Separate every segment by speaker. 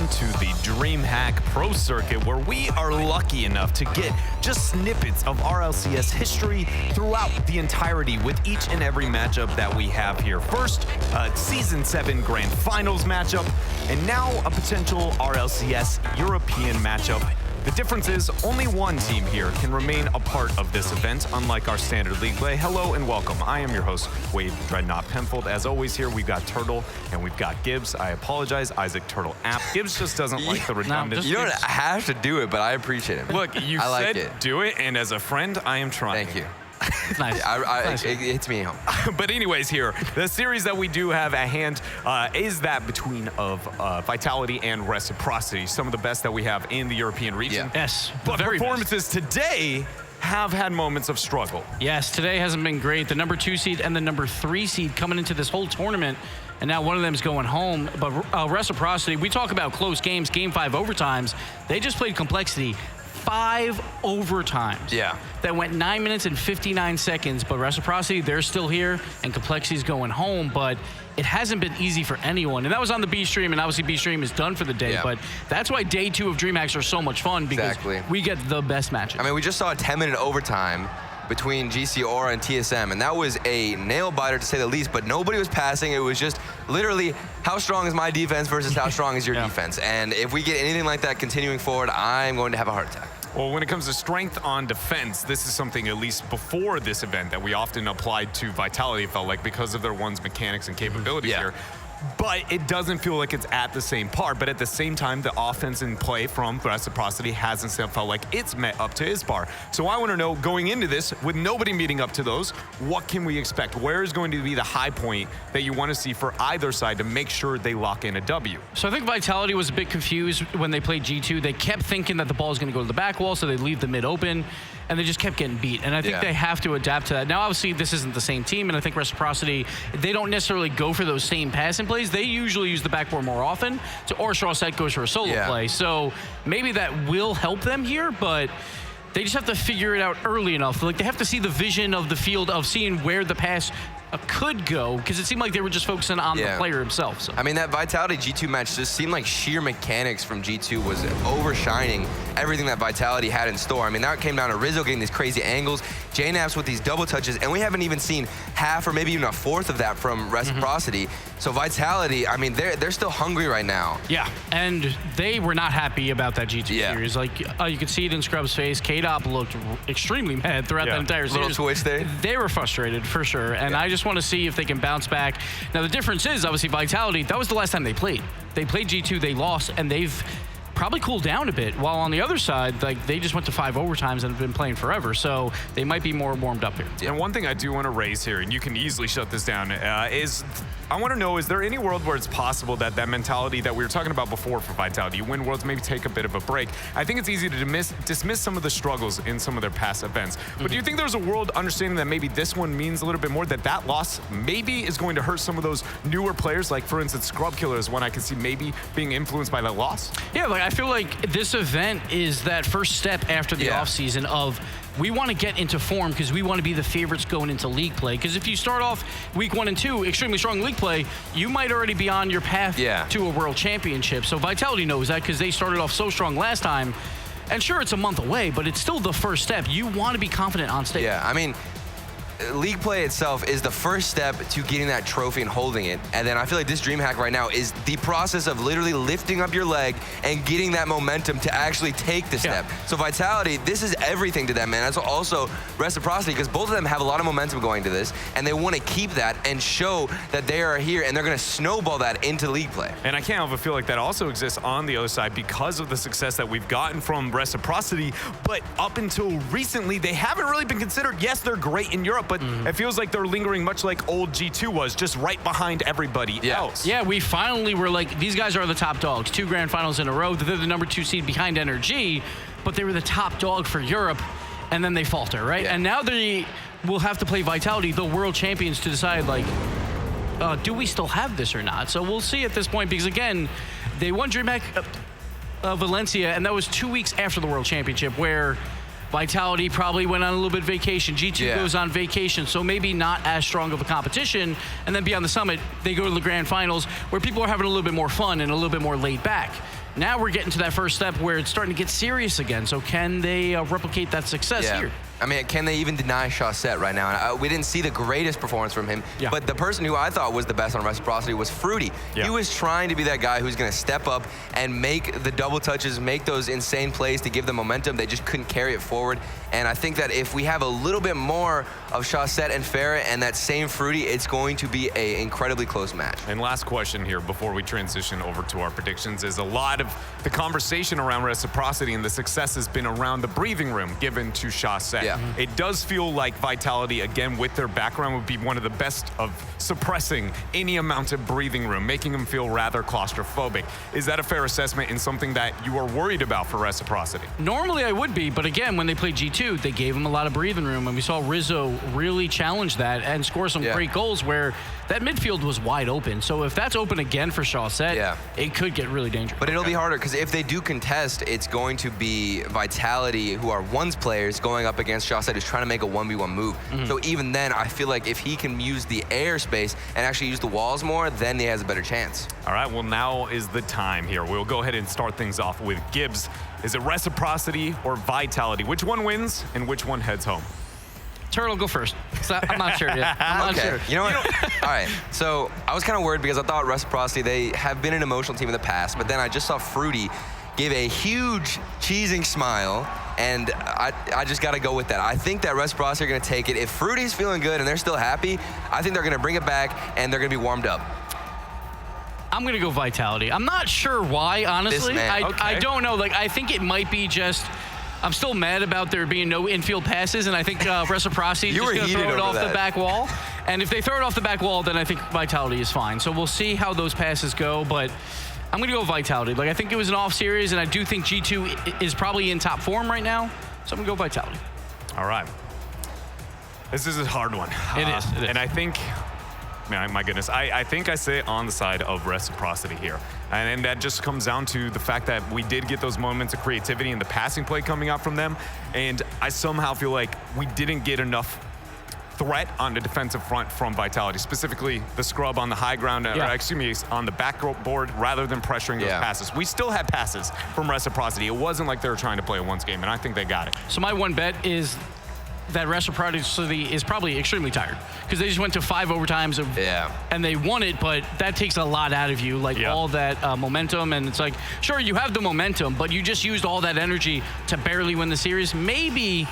Speaker 1: welcome to the DreamHack Pro Circuit, where we are lucky enough to get just snippets of RLCS history throughout the entirety with each and every matchup that we have here. First, Season 7 Grand Finals matchup, and now a potential RLCS European matchup. The difference is only one team here can remain a part of this event, unlike our standard league play. Hello and welcome. I am your host, Wade Dreadnought Penfold. As always here, we've got Turtle and we've got Gibbs. I apologize, Isaac Turtle App. Gibbs just doesn't like the redundancy.
Speaker 2: You don't have to do it, but I appreciate it.
Speaker 1: Look, you said do it, and as a friend, I am trying.
Speaker 2: Thank you.
Speaker 1: It's nice.
Speaker 2: It hits me home.
Speaker 1: But anyways, here, the series that we do have at hand is that between Vitality and Reciprocity, some of the best that we have in the European region.
Speaker 3: Yeah. Yes,
Speaker 1: but performances today have had moments of struggle.
Speaker 3: Yes, today hasn't been great. The number 2 seed and the number 3 seed coming into this whole tournament, and now one of them is going home. But Reciprocity, we talk about close games, Game 5 overtimes. They just played Complexity 5 overtimes.
Speaker 2: Yeah.
Speaker 3: That went 9 minutes and 59 seconds, but Reciprocity, they're still here, and Complexity's going home, but it hasn't been easy for anyone. And that was on the B stream, and obviously B stream is done for the day, but that's why day 2 of DreamHacks are so much fun, because we get the best matches.
Speaker 2: I mean, we just saw a 10-minute overtime between GC Aura and TSM, and that was a nail-biter to say the least, but nobody was passing. It was just literally, how strong is my defense versus how strong is your defense? And if we get anything like that continuing forward, I'm going to have a heart attack.
Speaker 1: Well, when it comes to strength on defense, this is something, at least before this event, that we often applied to Vitality, it felt like, because of their one's mechanics and capabilities here. But it doesn't feel like it's at the same par. But at the same time, the offense in play from Reciprocity hasn't felt like it's met up to his par. So I want to know, going into this, with nobody meeting up to those, what can we expect? Where is going to be the high point that you want to see for either side to make sure they lock in a W?
Speaker 3: So I think Vitality was a bit confused when they played G2. They kept thinking that the ball was going to go to the back wall, so they leave the mid open, and they just kept getting beat. And I think they have to adapt to that. Now, obviously, this isn't the same team, and I think Reciprocity, they don't necessarily go for those same passing plays. They usually use the backboard more often. So Orstraw goes for a solo play. So maybe that will help them here, but they just have to figure it out early enough. Like, they have to see the vision of the field of seeing where the pass could go, because it seemed like they were just focusing on the player himself. So.
Speaker 2: I mean, that Vitality G2 match just seemed like sheer mechanics from G2 was overshining everything that Vitality had in store. I mean, that came down to Rizzo getting these crazy angles, JNaps with these double touches, and we haven't even seen half or maybe even a fourth of that from Reciprocity. So Vitality, I mean, they're still hungry right now.
Speaker 3: Yeah, and they were not happy about that G2 series. Like, you could see it in Scrub's face. K-Dop looked extremely mad throughout that entire series.
Speaker 2: Little twitch there.
Speaker 3: They were frustrated, for sure, and I just want to see if they can bounce back. Now, the difference is, obviously, Vitality, that was the last time they played. They played G2, they lost, and they've probably cooled down a bit, while on the other side, like, they just went to 5 overtimes and have been playing forever, so they might be more warmed up here.
Speaker 1: And one thing I do want to raise here, and you can easily shut this down, is I want to know, is there any world where it's possible that that mentality that we were talking about before for Vitality, you win worlds, maybe take a bit of a break? I think it's easy to dismiss some of the struggles in some of their past events. But do you think there's a world understanding that maybe this one means a little bit more, that loss maybe is going to hurt some of those newer players? Like, for instance, Scrub Killer is one I can see maybe being influenced by that loss.
Speaker 3: Yeah, like, I feel like this event is that first step after the offseason of, we want to get into form because we want to be the favorites going into league play. Because if you start off week 1 and 2 extremely strong league play, you might already be on your path to a world championship. So Vitality knows that, because they started off so strong last time. And sure, it's a month away, but it's still the first step. You want to be confident on stage.
Speaker 2: Yeah, I mean, league play itself is the first step to getting that trophy and holding it. And then I feel like this DreamHack right now is the process of literally lifting up your leg and getting that momentum to actually take the step. So Vitality, this is everything to them, man. That's also Reciprocity, because both of them have a lot of momentum going to this, and they want to keep that and show that they are here, and they're going to snowball that into league play.
Speaker 1: And I can't help but feel like that also exists on the other side because of the success that we've gotten from Reciprocity. But up until recently, they haven't really been considered. Yes, they're great in Europe, but it feels like they're lingering much like old G2 was, just right behind everybody else.
Speaker 3: Yeah, we finally were like, these guys are the top dogs. 2 grand finals in a row. They're the number 2 seed behind NRG, but they were the top dog for Europe, and then they falter, right? And now they will have to play Vitality, the world champions, to decide, like, do we still have this or not? So we'll see at this point, because again, they won DreamHack Valencia, and that was 2 weeks after the world championship, where Vitality probably went on a little bit of vacation. G2 goes on vacation, so maybe not as strong of a competition. And then beyond the summit, they go to the grand finals, where people are having a little bit more fun and a little bit more laid back. Now we're getting to that first step where it's starting to get serious again. So can they replicate that success here?
Speaker 2: I mean, can they even deny Chaussette right now? And we didn't see the greatest performance from him, but the person who I thought was the best on Reciprocity was Fruity. He was trying to be that guy who's going to step up and make the double touches, make those insane plays to give them momentum. They just couldn't carry it forward. And I think that if we have a little bit more of Chaussette and Farah and that same Fruity, it's going to be an incredibly close match.
Speaker 1: And last question here before we transition over to our predictions is a lot of the conversation around Reciprocity and the success has been around the breathing room given to Chaussette. It does feel like Vitality, again, with their background, would be one of the best of suppressing any amount of breathing room, making them feel rather claustrophobic. Is that a fair assessment and something that you are worried about for Reciprocity?
Speaker 3: Normally I would be, but again, when they played G2, they gave them a lot of breathing room, and we saw Rizzo really challenge that and score some great goals where that midfield was wide open. So if that's open again for Chaussette, it could get really dangerous.
Speaker 2: But it'll be harder because if they do contest, it's going to be Vitality, who are ones players, going up against Chaussette, who's trying to make a 1v1 move. So even then, I feel like if he can use the airspace and actually use the walls more, then he has a better chance.
Speaker 1: All right, well, now is the time here. We'll go ahead and start things off with Gibbs. Is it Reciprocity or Vitality? Which one wins and which one heads home?
Speaker 3: Turtle, go first. I'm not sure yet. I'm not sure.
Speaker 2: You know what? All right. So I was kind of worried because I thought Reciprocity, they have been an emotional team in the past, but then I just saw Fruity give a huge cheesing smile, and I just got to go with that. I think that Reciprocity are going to take it. If Fruity's feeling good and they're still happy, I think they're going to bring it back and they're going to be warmed up.
Speaker 3: I'm going to go Vitality. I'm not sure why, honestly. I don't know. Like, I think it might be just... I'm still mad about there being no infield passes, and I think Reciprocity is just going to throw it off the back wall. And if they throw it off the back wall, then I think Vitality is fine. So we'll see how those passes go, but I'm going to go Vitality. Like, I think it was an off series, and I do think G2 is probably in top form right now, so I'm going to go Vitality.
Speaker 1: All right. This is a hard one.
Speaker 3: It is.
Speaker 1: And I think... My goodness, I think I sit on the side of Reciprocity here. And that just comes down to the fact that we did get those moments of creativity and the passing play coming out from them. And I somehow feel like we didn't get enough threat on the defensive front from Vitality, specifically the scrub on the high ground, or excuse me, on the backboard, rather than pressuring those passes. We still had passes from Reciprocity. It wasn't like they were trying to play a once game, and I think they got it.
Speaker 3: So my one bet is that Reciprocity is probably extremely tired because they just went to 5 overtimes and they won it, but that takes a lot out of you, like all that momentum, and it's like, sure, you have the momentum, but you just used all that energy to barely win the series. Maybe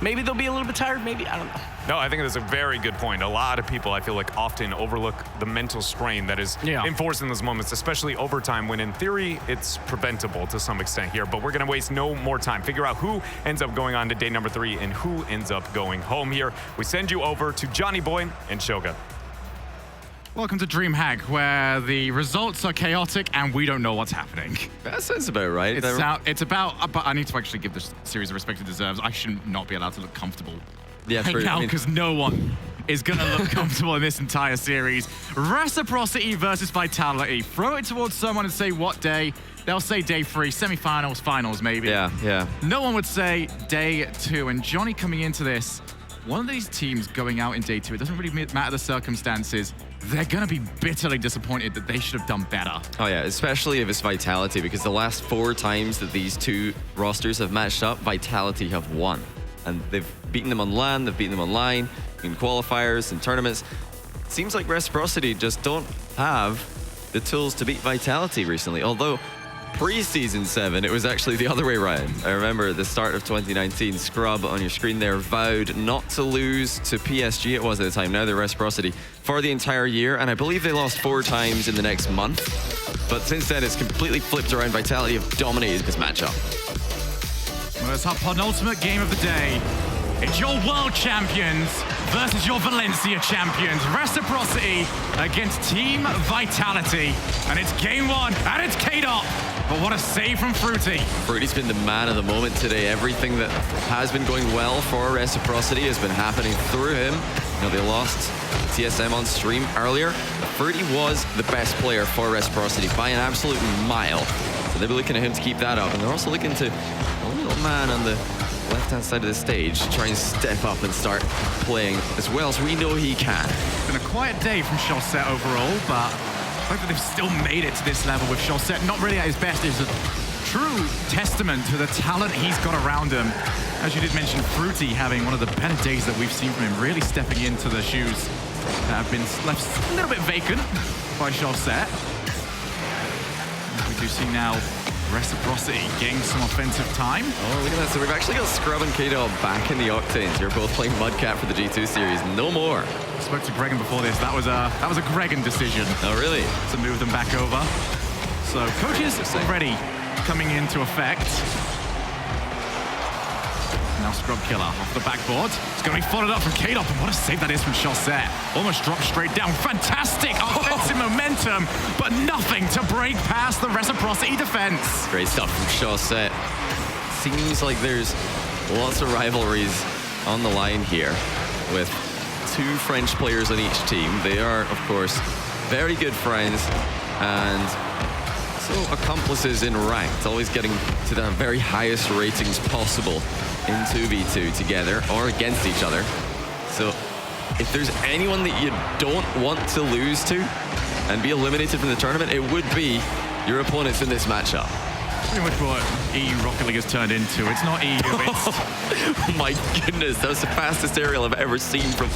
Speaker 3: they'll be a little bit tired, maybe, I don't know.
Speaker 1: No, I think that's a very good point. A lot of people, I feel like, often overlook the mental strain that is enforced in those moments, especially overtime, when in theory, it's preventable to some extent here. But we're going to waste no more time. Figure out who ends up going on to day number 3 and who ends up going home here. We send you over to Johnny Boy and Shogun.
Speaker 4: Welcome to DreamHack, where the results are chaotic and we don't know what's happening.
Speaker 5: That sounds about right.
Speaker 4: It's about, but I need to actually give this series the respect it deserves. I should not be allowed to look comfortable right now, because no one is going to look comfortable in this entire series. Reciprocity versus Vitality. Throw it towards someone and say what day. They'll say day 3, semifinals, finals maybe.
Speaker 5: Yeah.
Speaker 4: No one would say day 2. And Johnny coming into this, one of these teams going out in day 2, it doesn't really matter the circumstances, they're going to be bitterly disappointed that they should have done better.
Speaker 5: Oh yeah, especially if it's Vitality, because the last 4 times that these two rosters have matched up, Vitality have won. And they've beaten them on LAN, they've beaten them online, in qualifiers and tournaments. It seems like Reciprocity just don't have the tools to beat Vitality recently, although pre-Season 7, it was actually the other way around. I remember at the start of 2019, Scrub on your screen there vowed not to lose to PSG, it was at the time, now they're Reciprocity, for the entire year, and I believe they lost 4 times in the next month. But since then, it's completely flipped around. Vitality have dominated this matchup.
Speaker 4: Well, it's our penultimate game of the day. It's your world champions versus your Valencia champions. Reciprocity against Team Vitality. And it's game 1, and it's K-Dot. But what a save from Fruity.
Speaker 5: Fruity's been the man of the moment today. Everything that has been going well for Reciprocity has been happening through him. You know, they lost TSM on stream earlier. Fruity was the best player for Reciprocity by an absolute mile. So they'll be looking at him to keep that up. And they're also looking to a little man on the left-hand side of the stage to try and step up and start playing as well as we know he can.
Speaker 4: It's been a quiet day from Chaussette overall, but fact that they've still made it to this level with Chaussette not really at his best is a true testament to the talent he's got around him. As you did mention, Fruity having one of the better days that we've seen from him, really stepping into the shoes that have been left a little bit vacant by Chaussette. We do see now Reciprocity getting some offensive time.
Speaker 5: Oh, look at that. So we've actually got Scrub and K-Dog back in the Octanes. You're both playing Mudcat for the G2 series. No more.
Speaker 4: I spoke to Gregan before this. That was a Gregan decision.
Speaker 5: Oh, really?
Speaker 4: To move them back over. So coaches already coming into effect. Now Scrub Killer off the backboard. It's going to be followed up from K-Dog. And what a save that is from Chaussette. Almost dropped straight down. Fantastic offensive momentum, but nothing to break past the Reciprocity defense.
Speaker 5: Great stuff from Chaussette. Seems like there's lots of rivalries on the line here with two French players on each team. They are, of course, very good friends and so accomplices in ranked, always getting to the very highest ratings possible in 2v2 together or against each other. So if there's anyone that you don't want to lose to and be eliminated from the tournament, it would be your opponents in this matchup.
Speaker 4: Pretty much what EU Rocket League has turned into. It's not EU, it's...
Speaker 5: Oh my goodness, that was the fastest aerial I've ever seen from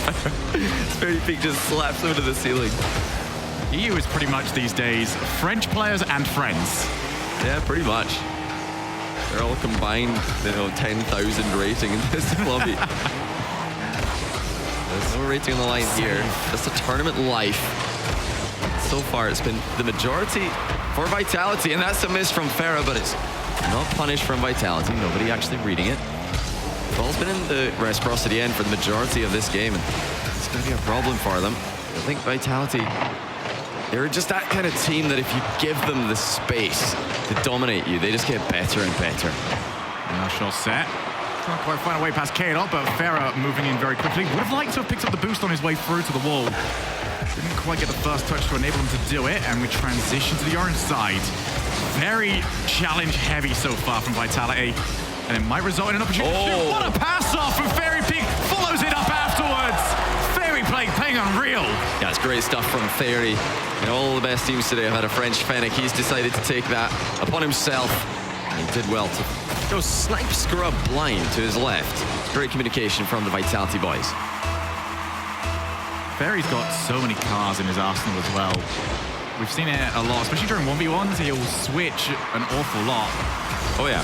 Speaker 5: Very Peak just slaps him into the ceiling.
Speaker 4: EU is pretty much these days French players and friends.
Speaker 5: Yeah, pretty much. They're all combined, 10,000 rating in this lobby. There's no rating on the line here. Just a tournament life. So far, it's been the majority for Vitality, and that's a miss from Farah, but it's not punished from Vitality. Nobody actually reading it. The ball's been in the Reciprocity end for the majority of this game, and it's going to be a problem for them. I think Vitality, they're just that kind of team that if you give them the space to dominate you, they just get better and better.
Speaker 4: Now Chaussette can't quite find a way past K-Dog, but Farah moving in very quickly. Would have liked to have picked up the boost on his way through to the wall. Didn't quite get the first touch to enable him to do it, and we transition to the orange side. Very challenge heavy so far from Vitality, and it might result in an opportunity. Oh. What a pass off from Fairy Peak, follows it up afterwards. Fairy playing unreal.
Speaker 5: Yeah, it's great stuff from Fairy. All the best teams today have had a French Fennec. He's decided to take that upon himself. And he did well to go snipe Scrub blind to his left. Great communication from the Vitality boys.
Speaker 4: Fairy's got so many cars in his arsenal as well. We've seen it a lot, especially during 1v1s. He'll switch an awful lot.
Speaker 5: Oh yeah.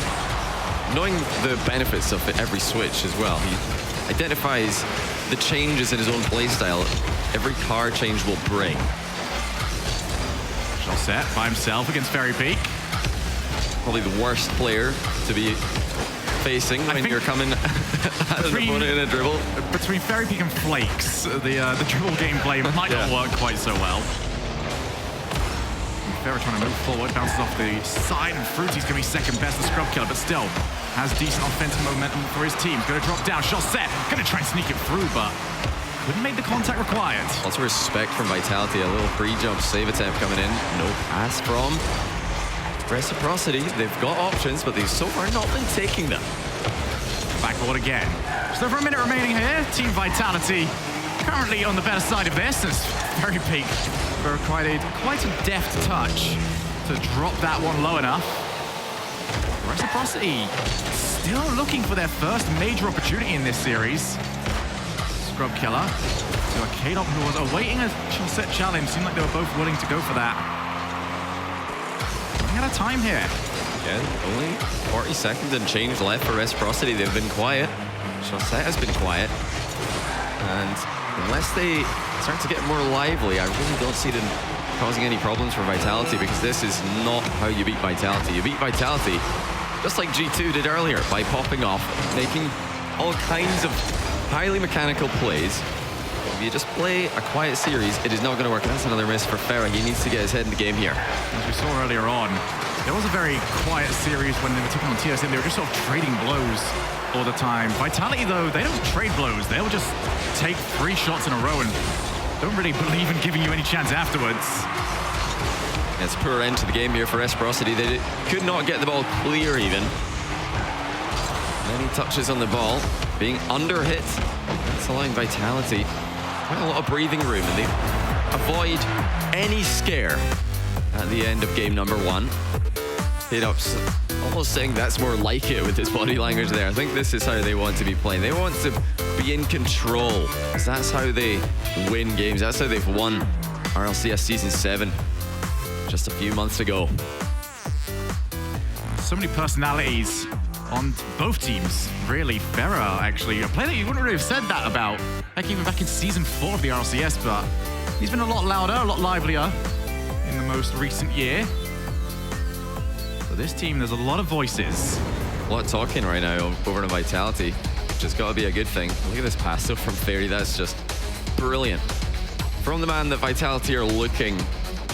Speaker 5: Knowing the benefits of every switch as well. He identifies the changes in his own playstyle every car change will bring.
Speaker 4: Chaussette by himself against Fairy Peak.
Speaker 5: Probably the worst player to be facing when you're coming at an opponent in a dribble.
Speaker 4: Between Fairy Peak and Flakes, the dribble gameplay might not work quite so well. Farah trying to move forward, bounces off the side, and Fruity's going to be second best, the Scrub Killer, but still has decent offensive momentum for his team. Going to drop down, Chaussette, going to try and sneak it through, but couldn't make the contact required.
Speaker 5: Lots of respect from Vitality, a little pre-jump save attempt coming in. No pass from Reciprocity. They've got options, but they've so far not been taking them.
Speaker 4: Backboard again. Just over a minute remaining here. Team Vitality currently on the better side of this. As Fairy Peak required quite a deft touch to drop that one low enough. Reciprocity still looking for their first major opportunity in this series. Scrub Killer to a K-Dog who was awaiting a Chaussette challenge. Seemed like they were both willing to go for that. Running out of time here.
Speaker 5: Again, only 40 seconds and change left for Reciprocity. They've been quiet. Chaussette has been quiet. And unless they start to get more lively, I really don't see them causing any problems for Vitality, because this is not how you beat Vitality. You beat Vitality just like G2 did earlier, by popping off, making all kinds of highly mechanical plays. If you just play a quiet series, it is not going to work. That's another miss for Farah. He needs to get his head in the game here.
Speaker 4: As we saw earlier on, there was a very quiet series when they were taking on TSM. They were just sort of trading blows all the time. Vitality, though, they don't trade blows. They'll just take 3 shots in a row and don't really believe in giving you any chance afterwards.
Speaker 5: It's a poor end to the game here for Reciprocity. They could not get the ball clear even. Many touches on the ball, being under hit. That's allowing Vitality quite a lot of breathing room, and they avoid any scare at the end of game number 1. K-Dop's almost saying that's more like it with his body language there. I think this is how they want to be playing. They want to be in control, because that's how they win games. That's how they've won RLCS Season 7 just a few months ago.
Speaker 4: So many personalities on both teams, really. Ferrer, actually, a player that you wouldn't really have said that about, even back in Season 4 of the RLCS, but he's been a lot louder, a lot livelier in the most recent year. So this team, there's a lot of voices.
Speaker 5: A lot of talking right now over to Vitality, which has got to be a good thing. Look at this pass though from Fairy, that's just brilliant. From the man that Vitality are looking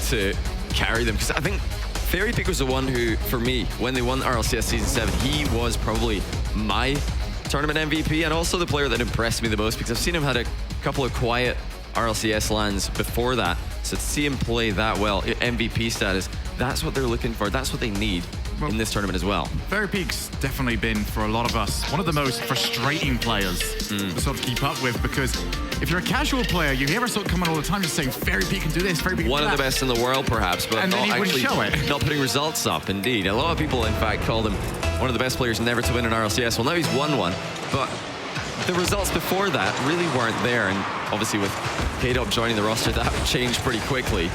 Speaker 5: to carry them, because I think Fairy Peak was the one who, for me, when they won RLCS Season 7, he was probably my tournament MVP and also the player that impressed me the most, because I've seen him had a couple of quiet RLCS lands before that. So to see him play that well, MVP status, that's what they're looking for. That's what they need in this tournament as well.
Speaker 4: Fairy Peak's definitely been, for a lot of us, one of the most frustrating players to sort of keep up with, because if you're a casual player, you hear us sort of coming all the time just saying, Fairy Peak can do this, Fairy Peak can do that.
Speaker 5: One of the best in the world, perhaps, but
Speaker 4: and
Speaker 5: not actually
Speaker 4: show it.
Speaker 5: Not putting results up, indeed. A lot of people, in fact, called him one of the best players never to win an RLCS. Well, now he's won one, but the results before that really weren't there, and obviously with K-Dop joining the roster, that changed pretty quickly.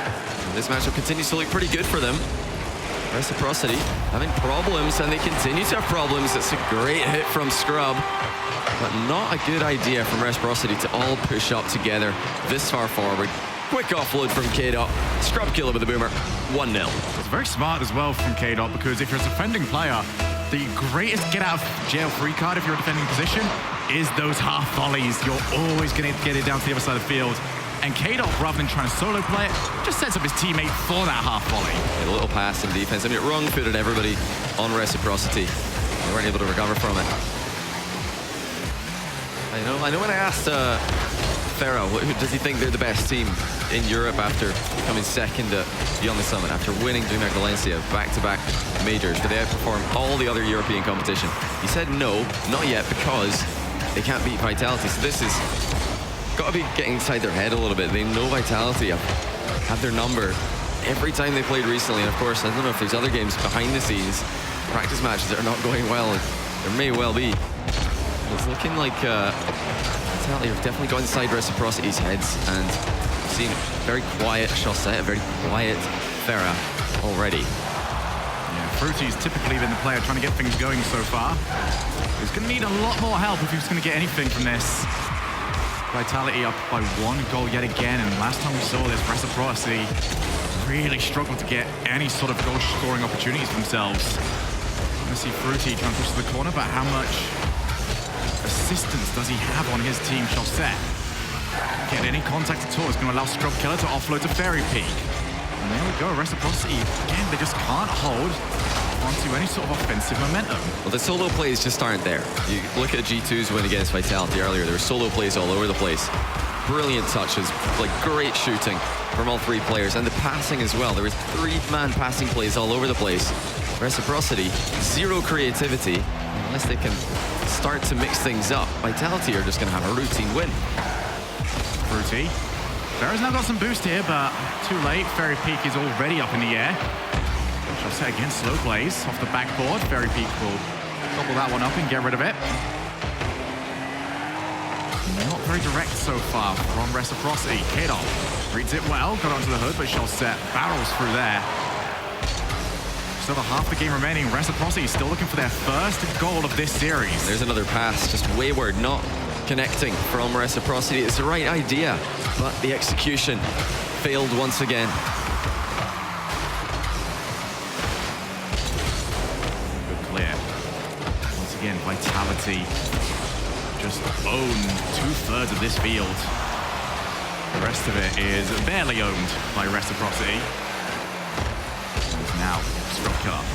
Speaker 5: And this matchup continues to look pretty good for them. Reciprocity having problems, and they continue to have problems. It's a great hit from Scrub, but not a good idea from Reciprocity to all push up together this far forward. Quick offload from K-Dop. Scrub killer with the boomer. 1-0.
Speaker 4: It's very smart as well from K-Dop, because if you're a defending player, the greatest get out of jail free card if you're a defending position is those half volleys. You're always going to get it down to the other side of the field. And K-Dop, rather than trying to solo play it, just sets up his teammate for that half volley.
Speaker 5: A little pass in defense. I mean, it wrong-footed everybody on Reciprocity. They weren't able to recover from it. I know when I asked Ferro, does he think they're the best team in Europe after coming second at Beyond the Summit, after winning DreamHack Valencia back-to-back majors, where they outperform all the other European competition? He said no, not yet, because they can't beat Vitality. So this is got to be getting inside their head a little bit. They know Vitality have their number every time they played recently. And of course, I don't know if there's other games behind the scenes, practice matches that are not going well. There may well be. It's looking like Vitality have definitely got inside Reciprocity's heads, and seen very quiet Chaussette, very quiet Ferra already.
Speaker 4: Yeah, Fruity's typically been the player trying to get things going so far. He's going to need a lot more help if he's going to get anything from this. Vitality up by 1 goal yet again, and last time we saw this, Reciprocity really struggled to get any sort of goal scoring opportunities for themselves. I'm going to see Fruity trying to push to the corner, but how much assistance does he have on his team? Chaussette get any contact at all. It's going to allow Scrub Killer to offload to Fairy Peak. And there we go, Reciprocity. Again, they just can't hold onto any sort of offensive momentum.
Speaker 5: Well, the solo plays just aren't there. You look at G2's win against Vitality earlier. There were solo plays all over the place. Brilliant touches, like great shooting from all three players, and the passing as well. There was 3-man passing plays all over the place. Reciprocity, zero creativity. Unless they can start to mix things up, Vitality are just going to have a routine win.
Speaker 4: Fruity. Ferra's now got some boost here, but too late. Fairy Peak is already up in the air. Chaussette again, slow plays off the backboard. Fairy Peak will gobble that one up and get rid of it. Not very direct so far from Reciprocity. K-Dop reads it well, got onto the hood, but Chaussette barrels through there. Still half the game remaining. Reciprocity still looking for their first goal of this series.
Speaker 5: There's another pass, just wayward, not connecting from Reciprocity. It's the right idea, but the execution failed once again.
Speaker 4: Good clear. Once again, Vitality just own 2/3 of this field. The rest of it is barely owned by Reciprocity. Now, Scrub Killer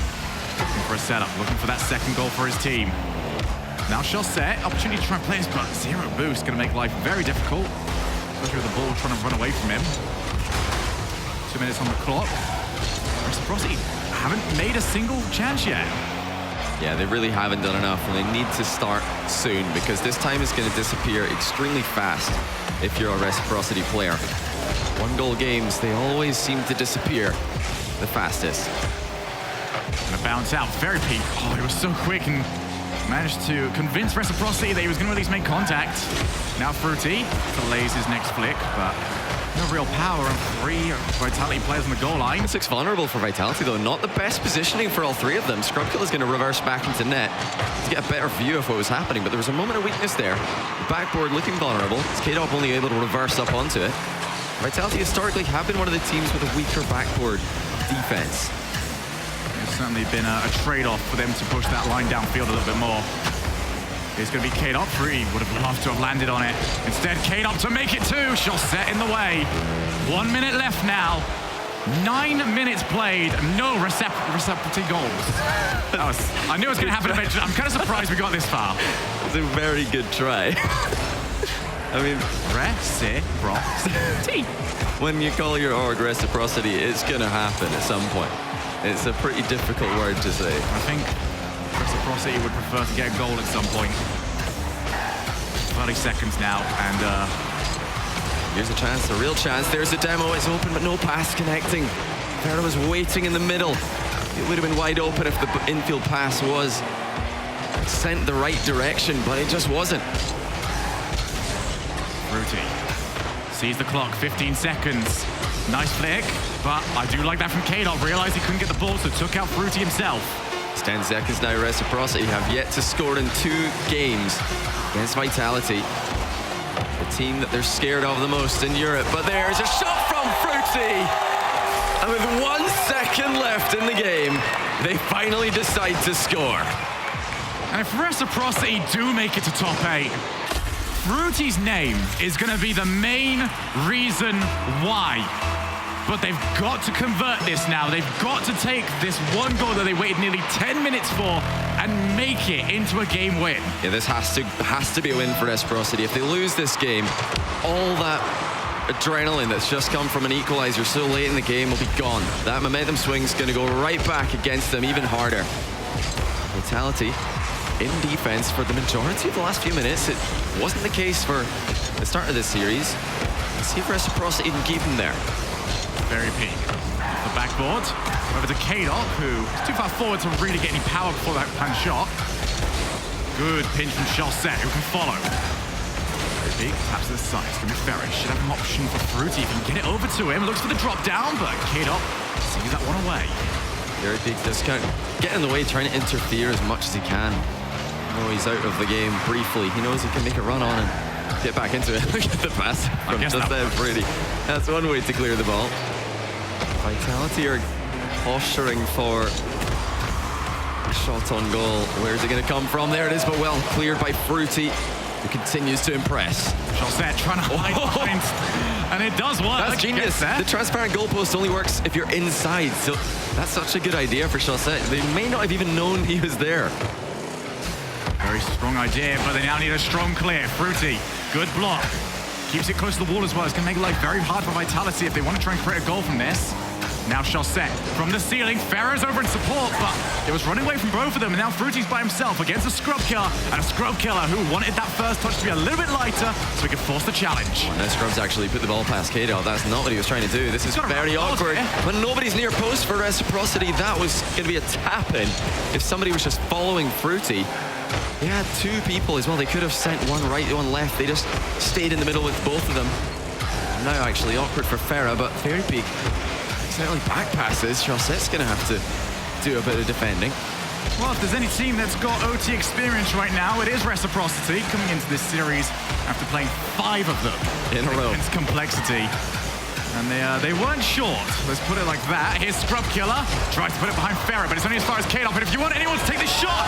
Speaker 4: looking for a setup, looking for that second goal for his team. Now Chaussette, opportunity to try and play this, but zero boost, going to make life very difficult, especially with the ball trying to run away from him. 2 minutes on the clock. Reciprocity haven't made a single chance yet.
Speaker 5: Yeah, they really haven't done enough, and they need to start soon, because this time is going to disappear extremely fast. if you're a Reciprocity player. 1-goal games, they always seem to disappear the fastest.
Speaker 4: Gonna bounce out, very peak. Oh, he was so quick and managed to convince Reciprocity that he was gonna at least make contact. Now Fruity delays his next flick, but no real power on 3 Vitality players on the goal line.
Speaker 5: This looks vulnerable for Vitality, though. Not the best positioning for all 3 of them. Scrubkill is going to reverse back into net to get a better view of what was happening, but there was a moment of weakness there. The backboard looking vulnerable. It's K-Dop only able to reverse up onto it. Vitality historically have been one of the teams with a weaker backboard defense.
Speaker 4: There's certainly been a trade-off for them to push that line downfield a little bit more. It's going to be K-Dop. Free would have loved to have landed on it. Instead, K-Dop to make it 2. Chaussette in the way. 1 minute left now. 9 minutes played. No Reciprocity goals. I knew it was going to happen eventually. I'm kind of surprised we got this far.
Speaker 5: It's a very good try. I mean,
Speaker 4: Reciprocity.
Speaker 5: When you call your org Reciprocity, it's going to happen at some point. It's a pretty difficult word to say.
Speaker 4: I think Reciprocity would prefer to get a goal at some point. 30 seconds now, and
Speaker 5: here's a chance, a real chance. There's a demo, it's open, but no pass connecting. Ferro was waiting in the middle. It would have been wide open if the infield pass was sent the right direction, but it just wasn't.
Speaker 4: Fruity sees the clock, 15 seconds. Nice flick, but I do like that from K-Dop. Realized he couldn't get the ball, so took out Fruity himself.
Speaker 5: It's 10 seconds now. Reciprocity have yet to score in 2 games against Vitality, the team that they're scared of the most in Europe. But there's a shot from Fruity, and with 1 second left in the game, they finally decide to score.
Speaker 4: And if Reciprocity do make it to top 8, Fruity's name is going to be the main reason why. But they've got to convert this now. They've got to take this 1 goal that they waited nearly 10 minutes for and make it into a game win.
Speaker 5: Yeah, this has to be a win for Reciprocity. If they lose this game, all that adrenaline that's just come from an equalizer so late in the game will be gone. That momentum swing's going to go right back against them even harder. Vitality in defense for the majority of the last few minutes. It wasn't the case for the start of this series. Let's see if Reciprocity can keep them there.
Speaker 4: Very peak. The backboard. Over to K-Dop, who is too far forward to really get any power before that planned shot. Good pinch from Chaussette, who can follow. Very big. Taps to the side. It's going to be Ferry. Should have an option for Fruity. If he can get it over to him. Looks for the drop down, but K-Dop sees that one away.
Speaker 5: Very big discount. Get in the way, trying to interfere as much as he can. I know he's out of the game briefly. He knows he can make a run on and get back into it. Look at the pass from Chaussette. Fruity. That's one way to clear the ball. Vitality are posturing for a shot on goal. Where's it going to come from? There it is, but well cleared by Fruity, who continues to impress.
Speaker 4: Chaussette trying to hide behind, and it does work.
Speaker 5: That's genius. The transparent goalpost only works if you're inside, so that's such a good idea for Chaussette. They may not have even known he was there.
Speaker 4: Very strong idea, but they now need a strong clear. Fruity, good block. Keeps it close to the wall as well. It's going to make life very hard for Vitality if they want to try and create a goal from this. Now Chaussette from the ceiling. Ferrer's over in support, but it was running away from both of them. And now Fruity's by himself against a scrub killer. And a scrub killer who wanted that first touch to be a little bit lighter so he could force the challenge.
Speaker 5: Well, now Scrub's actually put the ball past K-Dop. That's not what he was trying to do. This is very awkward. When nobody's near post for Reciprocity, that was going to be a tap-in. If somebody was just following Fruity, they had 2 people as well. They could have sent one right, one left. They just stayed in the middle with both of them. Now actually awkward for Ferrer, but very big. Certainly back passes. Chaussette's going to have to do a bit of defending.
Speaker 4: Well, if there's any team that's got OT experience right now, it is Reciprocity, coming into this series after playing 5 of them
Speaker 5: in a row
Speaker 4: against Complexity. And they weren't short. Let's put it like that. Here's Scrub Killer. Tries to put it behind Ferrer, but it's only as far as K-Dop. But if you want anyone to take the shot,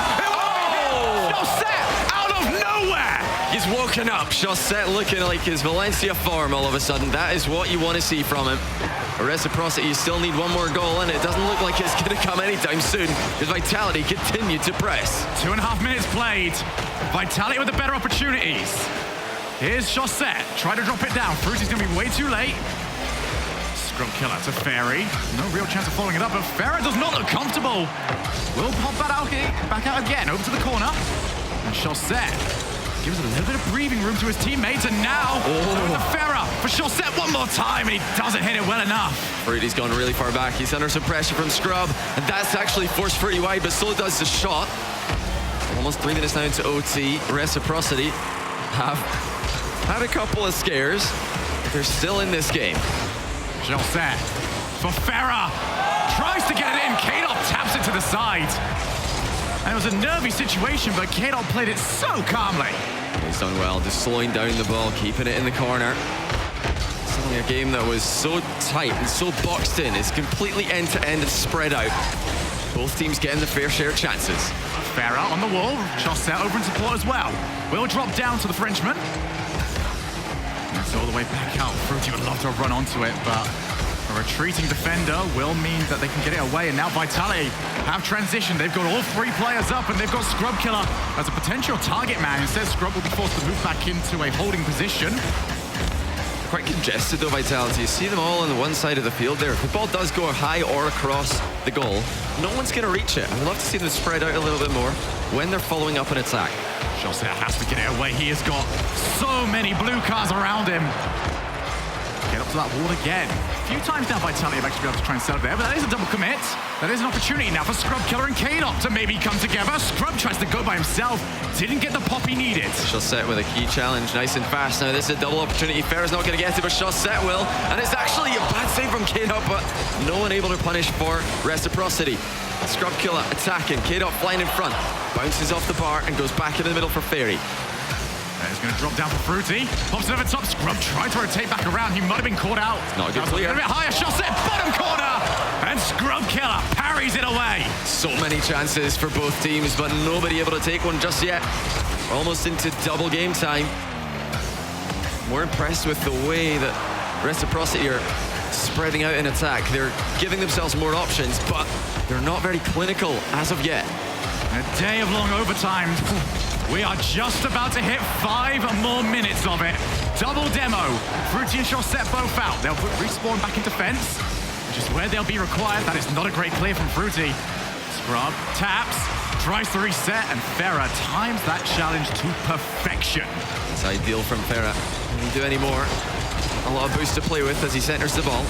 Speaker 4: Chaussette out of nowhere!
Speaker 5: He's woken up. Chaussette looking like his Valencia form all of a sudden. That is what you want to see from him. Reciprocity, you still need 1 more goal, and it doesn't look like it's going to come anytime soon as Vitality continue to press.
Speaker 4: 2.5 minutes played. Vitality with the better opportunities. Here's Chaussette. Try to drop it down. Fruity's going to be way too late. Scrub Killer to Ferry. No real chance of following it up, but Ferrer does not look comfortable. Will pop that out back out again, over to the corner. And Chaussette Gives a little bit of breathing room to his teammates, and now the Farah for Chaussette one more time, and he doesn't hit it well enough.
Speaker 5: Fruity's gone really far back. He's under some pressure from Scrub, and that's actually forced Fruity wide, but so does the shot. Almost 3 minutes now into OT. Reciprocity have had a couple of scares, but they're still in this game.
Speaker 4: Chaussette for Farah. Tries to get it in. K-Dot taps it to the side. And it was a nervy situation, but K-Dot played it so calmly.
Speaker 5: He's done well, just slowing down the ball, keeping it in the corner. Suddenly a game that was so tight and so boxed in. It's completely end-to-end and spread out. Both teams getting the fair share of chances.
Speaker 4: Farah on the wall. Chaussette over in support as well. Will drop down to the Frenchman. It's all the way back out. Fruity would love to have run onto it, but a retreating defender will mean that they can get it away. And now Vitality have transitioned. They've got all 3 players up, and they've got Scrub Killer as a potential target man. Instead, Scrub will be forced to move back into a holding position.
Speaker 5: Quite congested though, Vitality. You see them all on the one side of the field there. If the ball does go high or across the goal, no one's going to reach it. I'd love to see them spread out a little bit more when they're following up an attack.
Speaker 4: Chaussette has to get it away. He has got so many blue cars around him. Get up to that wall again. A few times now Vitality have actually been able to try and set up there, but that is a double commit. That is an opportunity now for Scrub Killer and K-Dot to maybe come together. Scrub tries to go by himself. Didn't get the pop he needed.
Speaker 5: Chaussette with a key challenge, nice and fast. Now this is a double opportunity. Farah's not going to get it, but Chaussette will. And it's actually a bad save from K-Dot, but no one able to punish for Reciprocity. Scrub Killer attacking. K-Dot flying in front. Bounces off the bar and goes back in the middle for Fairy.
Speaker 4: He's going to drop down for Fruity. Pops it over top. Scrub tried to rotate back around. He might have been caught out.
Speaker 5: Not a good clear.
Speaker 4: A bit higher. Chaussette, bottom corner. And Scrub Killer parries it away.
Speaker 5: So many chances for both teams, but nobody able to take one just yet. Almost into double game time. More impressed with the way that Reciprocity are spreading out in attack. They're giving themselves more options, but they're not very clinical as of yet.
Speaker 4: A day of long overtime. We are just about to hit 5 more minutes of it. Double demo. Fruity and Chaussette both out. They'll put Respawn back in defense, which is where they'll be required. That is not a great clear from Fruity. Scrub taps, tries to reset, and Farah times that challenge to perfection.
Speaker 5: It's ideal from Farah. Can he do any more? A lot of boost to play with as he centers the ball.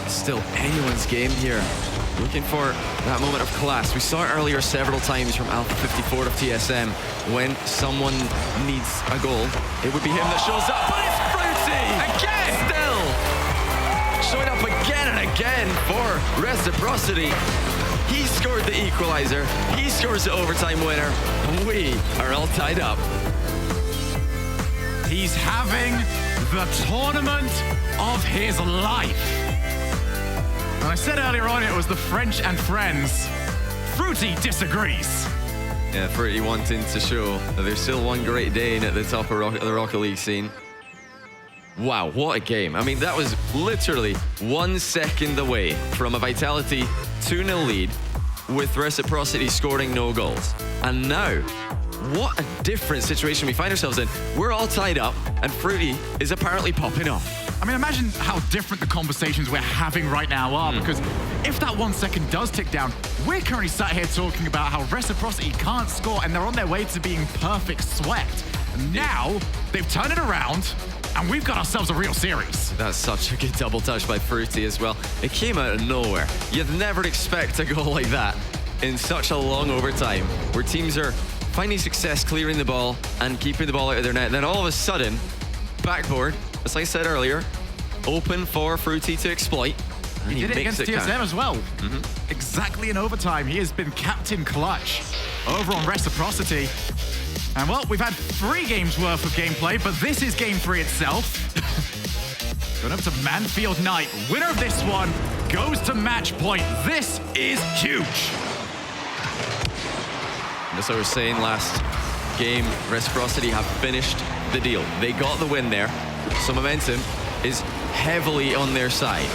Speaker 5: Still anyone's game here. Looking for that moment of class. We saw it earlier several times from Alpha 54 of TSM. When someone needs a goal, it would be him that shows up, but it's Fruity! Again! Still! Showing up again and again for Reciprocity. He scored the equalizer. He scores the overtime winner. And we are all tied up.
Speaker 4: He's having the tournament of his life. And I said earlier on it was the French and friends. Fruity disagrees.
Speaker 5: Yeah, Fruity wanting to show that there's still one great Dane at the top of the Rocket League scene. Wow, what a game. I mean, that was literally 1 second away from a Vitality 2-0 lead with Reciprocity scoring no goals. And now, what a different situation we find ourselves in. We're all tied up, and Fruity is apparently popping off.
Speaker 4: I mean, imagine how different the conversations we're having right now are, because if that 1 second does tick down, we're currently sat here talking about how Reciprocity can't score and they're on their way to being perfect swept. And now, they've turned it around, and we've got ourselves a real series.
Speaker 5: That's such a good double touch by Fruity as well. It came out of nowhere. You'd never expect a goal like that in such a long overtime, where teams are finding success clearing the ball and keeping the ball out of their net. Then all of a sudden, backboard, as I said earlier, open for Fruity to exploit. And
Speaker 4: he did it against TSM
Speaker 5: count.
Speaker 4: as well. Exactly in overtime. He has been captain clutch over on Reciprocity. And well, we've had 3 games worth of gameplay, but this is game 3 itself. Going over to Manfield Knight. Winner of this one goes to match point. This is huge.
Speaker 5: As I was saying last game, Reciprocity have finished the deal. They got the win there. So momentum is heavily on their side.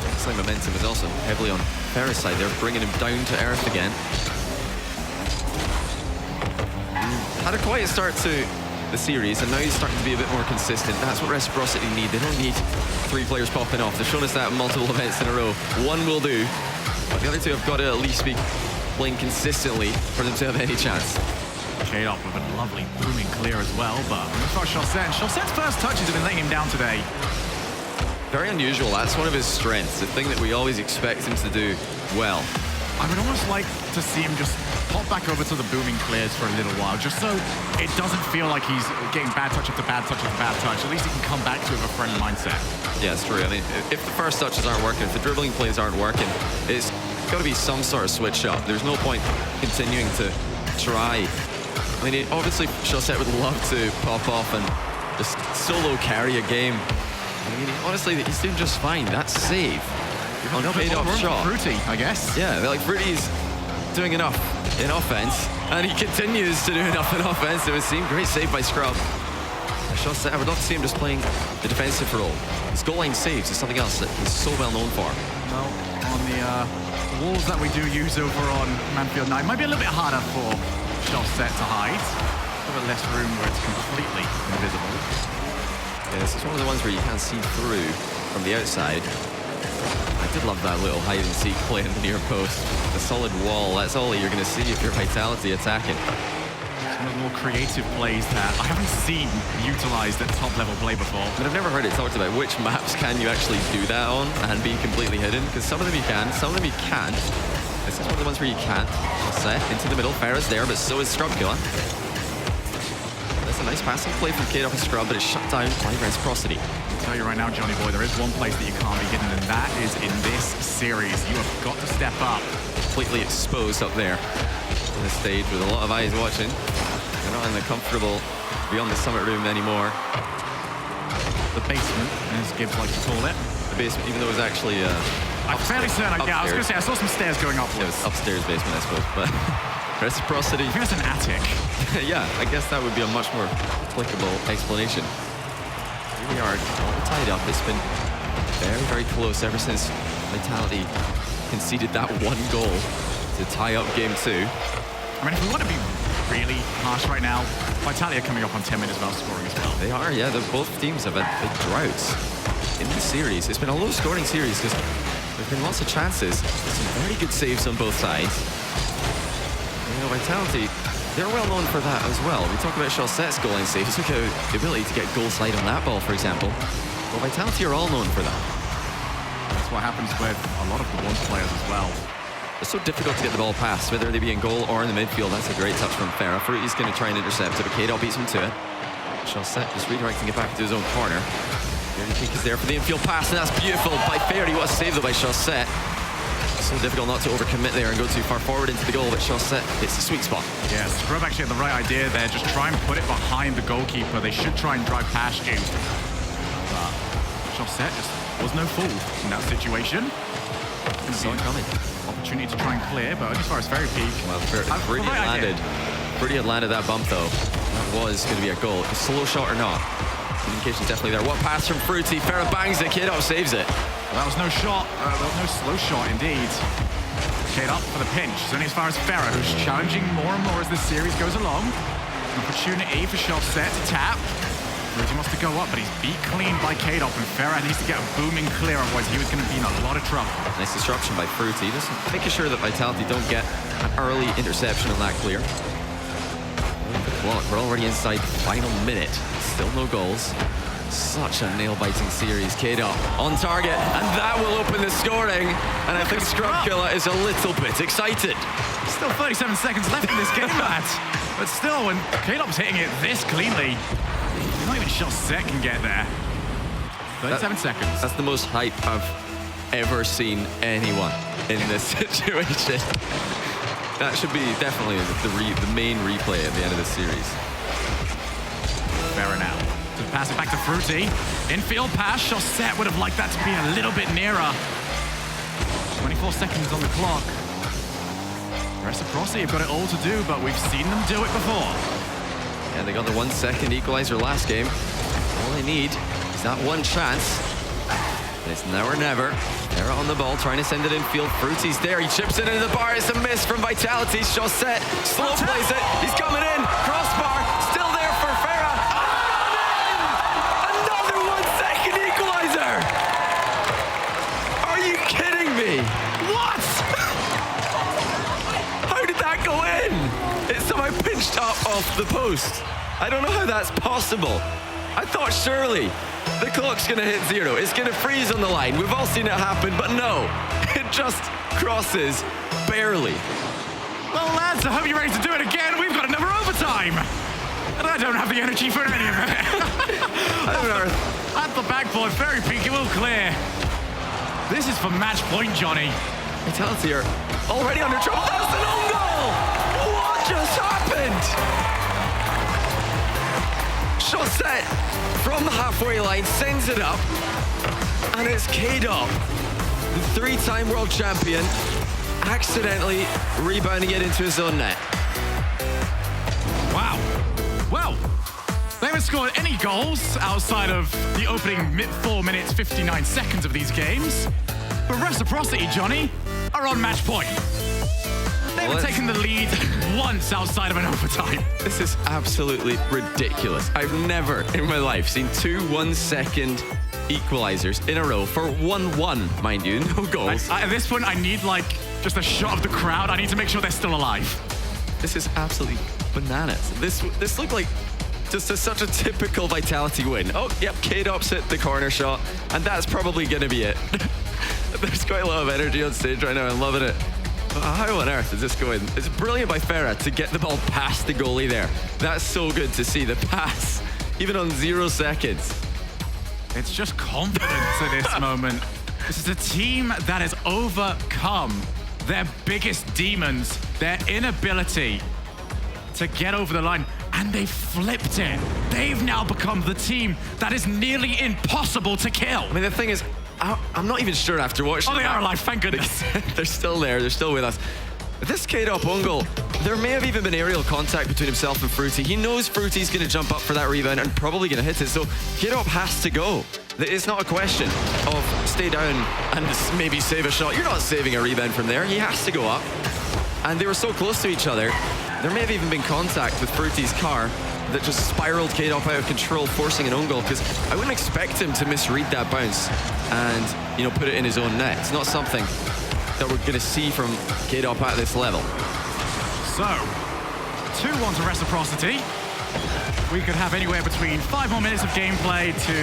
Speaker 5: Looks like momentum is also heavily on Farah's side. They're bringing him down to earth again. Had a quiet start to the series, and now he's starting to be a bit more consistent. That's what Reciprocity need. They don't need 3 players popping off. They've shown us that multiple events in a row. One will do, but the other 2 have got to at least be playing consistently for them to have any chance.
Speaker 4: K-Dop with a lovely booming clear as well, but as far as Chausette's first touches have been laying him down today.
Speaker 5: Very unusual. That's one of his strengths, the thing that we always expect him to do well.
Speaker 4: I would almost like to see him just pop back over to the booming clears for a little while, just so it doesn't feel like he's getting bad touch after bad touch after bad touch. At least he can come back to it with a friendly mindset. Yeah,
Speaker 5: it's true. I mean, if the first touches aren't working, if the dribbling plays aren't working, it's got to be some sort of switch up. There's no point continuing to try. I mean, obviously, Chausette would love to pop off and just solo carry a game. I mean, honestly, he's doing just fine. That save on K-Dop's shot.
Speaker 4: Fruity, I guess.
Speaker 5: Yeah, like Fruity's doing enough in offense, and he continues to do enough in offense. It would seem great save by Scrub. Chausette, I would love to see him just playing the defensive role. His goal line saves is something else that he's so well known for.
Speaker 4: Well, on the walls that we do use over on Manfield 9, might be a little bit harder for Chausette to hide. A little bit less room where it's completely invisible.
Speaker 5: Yeah, this is one of the ones where you can't see through from the outside. I did love that little hide and seek play in the near post. The solid wall, that's all you're going to see if you're Vitality attacking.
Speaker 4: It's one of the more creative plays that I haven't seen utilized at top level play before.
Speaker 5: But I've never heard it talked about which maps can you actually do that on and be completely hidden, because some of them you can, some of them you can't. This is one of the ones where you can't. Set into the middle, Farah's there, but so is Scrubkilla. That's a nice passing play from K-Dop and Scrub, but it's shut down by Reciprocity.
Speaker 4: I'll tell you right now, Johnny Boy, there is one place that you can't be hidden, and that is in this series. You have got to step up.
Speaker 5: Completely exposed up there on the stage with a lot of eyes watching. They're not in the comfortable beyond the summit room anymore.
Speaker 4: The basement, as Gibbs likes to call it.
Speaker 5: The basement, even though it was actually
Speaker 4: I'm fairly certain, yeah, I was going to say, I saw some stairs going upwards.
Speaker 5: It was upstairs basement, I suppose, but Reciprocity.
Speaker 4: I think that's an attic.
Speaker 5: Yeah, I guess that would be a much more applicable explanation. Here we are, all tied up. It's been very, very close ever since Vitality conceded that one goal to tie up game 2.
Speaker 4: I mean, if we want to be really harsh right now, Vitality are coming up on 10 minutes without scoring as well.
Speaker 5: They are, yeah. Both teams have had big droughts in this series. It's been a low-scoring series because there have been lots of chances. Some very good saves on both sides. You know, Vitality, they're well known for that as well. We talk about Chausette's goal line saves. Look at the ability to get goal slide on that ball, for example. Well, Vitality are all known for that.
Speaker 4: That's what happens with a lot of the once players as well.
Speaker 5: It's so difficult to get the ball past, whether they be in goal or in the midfield. That's a great touch from Farah. Fruity's going to try and intercept it, but K-Dop beats him to it. Chausette just redirecting it back into his own corner. Gary Peak is there for the infield pass, and that's beautiful by Farah. What a save though by Chausette. So difficult not to overcommit there and go too far forward into the goal, but Chausette hits the sweet spot.
Speaker 4: Yeah, Scrub actually had the right idea there. Just try and put it behind the goalkeeper. They should try and drive past you. But Chausette just was no fool in that situation.
Speaker 5: Saw it coming.
Speaker 4: Opportunity to try and clear, but only as far as Fairy Peak.
Speaker 5: Well, Fruity had landed that bump though. That was going to be a goal. A slow shot or not? Communication's definitely there. What pass from Fruity? Farah bangs it. K-Dop saves it.
Speaker 4: Well, that was no shot. That was no slow shot indeed. K-Dop for the pinch. It's only as far as Farah, who's challenging more and more as this series goes along. An opportunity for Chausette to tap. Fruity wants to go up, but he's beat clean by K-Dop, and Farah needs to get a booming clear, otherwise he was going to be in a lot of trouble.
Speaker 5: Nice disruption by Fruity, just making sure that Vitality don't get an early interception on that clear. We're already inside the final minute. Still no goals. Such a nail-biting series. K-Dop on target, and that will open the scoring. And I think Scrubkilla is a little bit excited.
Speaker 4: Still 37 seconds left in this game, Matt. But still, when K-Dop's hitting it this cleanly, not even Chausette can get there. 37 seconds.
Speaker 5: That's the most hype I've ever seen anyone in this situation. That should be definitely the main replay at the end of the series.
Speaker 4: Farah now to pass it back to Fruity. Infield pass. Chausette would have liked that to be a little bit nearer. 24 seconds on the clock. Reciprocity have got it all to do, but we've seen them do it before.
Speaker 5: Yeah, they got the 1 second equalizer last game. All they need is that one chance. It's now or never. They're on the ball, trying to send it infield. Fruity's there. He chips it into the bar. It's a miss from Vitality. Chausette slow plays it. He's coming in. Crossbar. Still there for Farah. Another 1 second equalizer. Are you kidding me?
Speaker 4: What?
Speaker 5: How did that go in? It somehow pinched up off the post. I don't know how that's possible. I thought surely the clock's gonna hit 0. It's gonna freeze on the line. We've all seen it happen, but no, it just crosses barely.
Speaker 4: Well, lads, I hope you're ready to do it again. We've got another overtime. And I don't have the energy for any of it. At the backboard, very peaky, will clear. This is for match point, Johnny.
Speaker 5: Vitality are already under trouble. That's an own goal! What just happened? Shot set from the halfway line, sends it up, and it's K-Dop, the 3-time world champion, accidentally rebounding it into his own net.
Speaker 4: Wow. Well, they haven't scored any goals outside of the opening 4 minutes, 59 seconds of these games. But Reciprocity, Johnny, are on match point. They haven't taken the lead once outside of an overtime.
Speaker 5: This is absolutely ridiculous. I've never in my life seen 2 1-second equalizers in a row for 1-1, mind you, no goals.
Speaker 4: At this point, I need just a shot of the crowd. I need to make sure they're still alive.
Speaker 5: This is absolutely bananas. This looked like just such a typical Vitality win. Oh, yep, K-Dop's hit the corner shot, and that's probably going to be it. There's quite a lot of energy on stage right now. I'm loving it. But how on earth is this going? It's brilliant by Farah to get the ball past the goalie there. That's so good to see, the pass, even on 0 seconds.
Speaker 4: It's just confidence at this moment. This is a team that has overcome their biggest demons, their inability to get over the line, and they flipped it. They've now become the team that is nearly impossible to kill.
Speaker 5: I mean, the thing is, I'm not even sure after watching.
Speaker 4: Oh, they are alive, thank goodness.
Speaker 5: They're still there, they're still with us. This K-Dop own goal, there may have even been aerial contact between himself and Fruity. He knows Fruity's going to jump up for that rebound and probably going to hit it, so K-Dop has to go. It's not a question of stay down and maybe save a shot. You're not saving a rebound from there. He has to go up. And they were so close to each other, there may have even been contact with Fruity's car that just spiraled K-Dop out of control, forcing an own goal, because I wouldn't expect him to misread that bounce and, put it in his own net. It's not something that we're going to see from K-Dop at this level.
Speaker 4: So, 2-1 to Reciprocity. We could have anywhere between 5 more minutes of gameplay to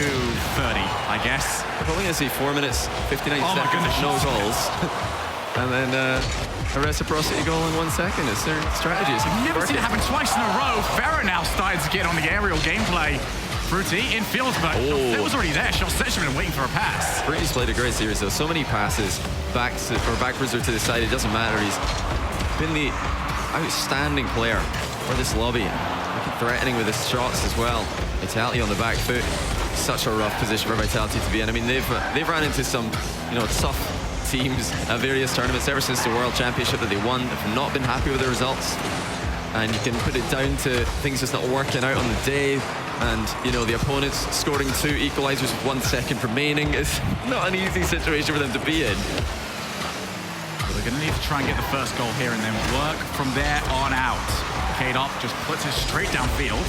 Speaker 4: 30, I guess.
Speaker 5: We're probably going to see 4 minutes, 59
Speaker 4: Oh my
Speaker 5: seconds
Speaker 4: goodness,
Speaker 5: of no goals. And then a Reciprocity goal in 1 second. It's their strategy.
Speaker 4: I've never seen it happen twice in a row. Farah now started to get on the aerial gameplay. Fruity in field, but it was already there. Shot's been waiting for a pass.
Speaker 5: Fruity's played a great series, though. So many passes, backwards or to the side. It doesn't matter. He's been the outstanding player for this lobby. Threatening with his shots as well. Vitality on the back foot. Such a rough position for Vitality to be in. I mean, they've run into some, tough teams at various tournaments ever since the World Championship that they won. Have not been happy with the results. And you can put it down to things just not working out on the day. And, the opponents scoring 2 equalizers with 1 second remaining. It's not an easy situation for them to be in.
Speaker 4: Well, they're going to need to try and get the first goal here and then work from there on out. K-Dop just puts it straight downfield.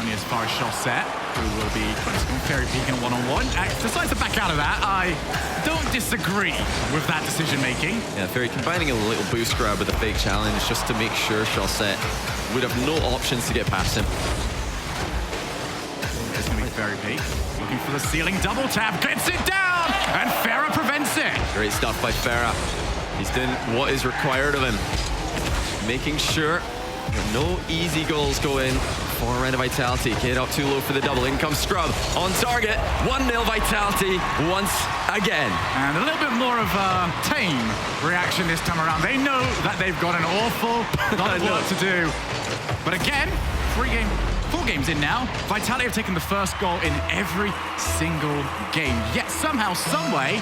Speaker 4: Only as far as Shosset, who will be putting some very peeking one-on-one. Decides to back out of that. I don't disagree with that decision-making.
Speaker 5: Yeah, Ferry combining a little boost grab with a fake challenge just to make sure Shosset would have no options to get past him.
Speaker 4: It's going to be very peak. Looking for the ceiling double tap. Gets it down! And Farah prevents it.
Speaker 5: Great stuff by Farah. He's doing what is required of him. Making sure no easy goals go in for a round of Vitality. K-Dop too low for the double. In comes Scrub on target. 1-0 Vitality once again.
Speaker 4: And a little bit more of a tame reaction this time around. They know that they've got an awful lot of work to do. But again, 4 games in now, Vitality have taken the first goal in every single game. Yet somehow, someway,